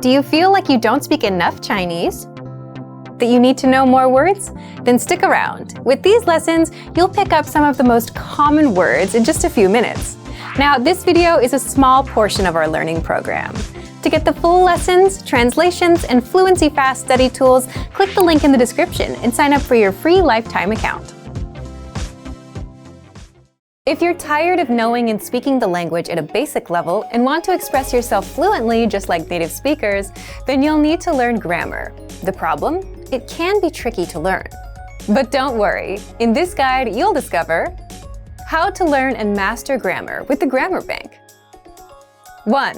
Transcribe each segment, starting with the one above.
Do you feel like you don't speak enough Chinese? That you need to know more words? Then stick around. With these lessons, you'll pick up some of the most common words in just a few minutes. Now, this video is a small portion of our learning program. To get the full lessons, translations, and fluency fast study tools, click the link in the description and sign up for your free lifetime account. If you're tired of knowing and speaking the language at a basic level and want to express yourself fluently just like native speakers, then you'll need to learn grammar. The problem? It can be tricky to learn. But don't worry, in this guide you'll discover how to learn and master grammar with the Grammar Bank. 1.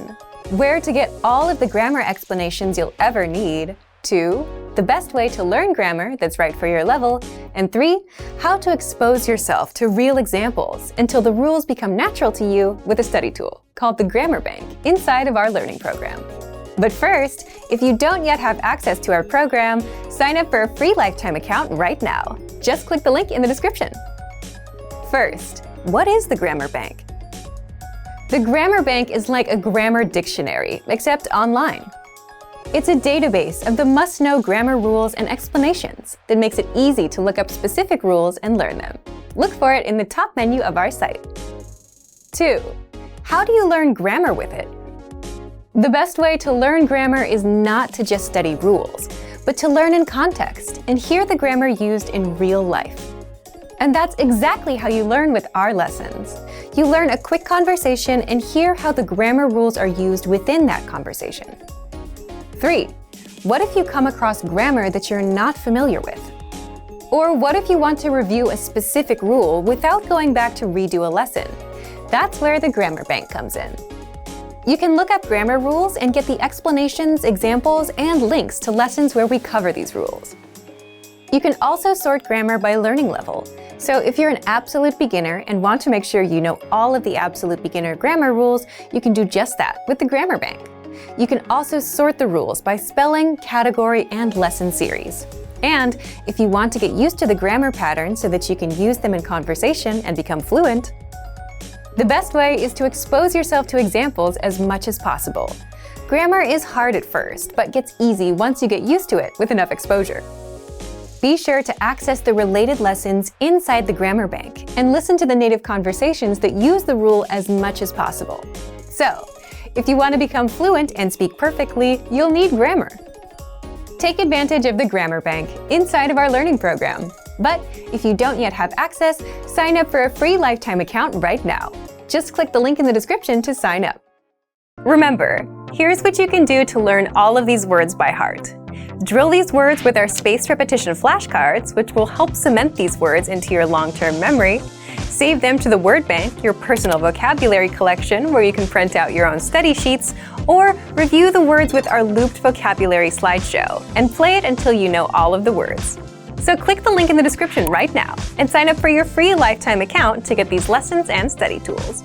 Where to get all of the grammar explanations you'll ever need. 2. The best way to learn grammar that's right for your level. And 3. How to expose yourself to real examples until the rules become natural to you with a study tool called the Grammar Bank inside of our learning program. But first, if you don't yet have access to our program, sign up for a free lifetime account right now. Just click the link in the description. First, what is the Grammar Bank? The Grammar Bank is like a grammar dictionary, except online. It's a database of the must-know grammar rules and explanations that makes it easy to look up specific rules and learn them. Look for it in the top menu of our site. 2. How do you learn grammar with it? The best way to learn grammar is not to just study rules, but to learn in context and hear the grammar used in real life. And that's exactly how you learn with our lessons. You learn a quick conversation and hear how the grammar rules are used within that conversation. 3. What if you come across grammar that you're not familiar with? Or what if you want to review a specific rule without going back to redo a lesson? That's where the Grammar Bank comes in. You can look up grammar rules and get the explanations, examples, and links to lessons where we cover these rules. You can also sort grammar by learning level. So if you're an absolute beginner and want to make sure you know all of the absolute beginner grammar rules, you can do just that with the Grammar Bank. You can also sort the rules by spelling, category, and lesson series. And if you want to get used to the grammar patterns so that you can use them in conversation and become fluent, the best way is to expose yourself to examples as much as possible. Grammar is hard at first, but gets easy once you get used to it with enough exposure. Be sure to access the related lessons inside the Grammar Bank and listen to the native conversations that use the rule as much as possible. So, if you want to become fluent and speak perfectly, you'll need grammar. Take advantage of the Grammar Bank inside of our learning program. But if you don't yet have access, sign up for a free lifetime account right now. Just click the link in the description to sign up. Remember, here's what you can do to learn all of these words by heart. Drill these words with our spaced repetition flashcards, which will help cement these words into your long-term memory. Save them to the Word Bank, your personal vocabulary collection where you can print out your own study sheets, or review the words with our looped vocabulary slideshow and play it until you know all of the words. So click the link in the description right now and sign up for your free lifetime account to get these lessons and study tools.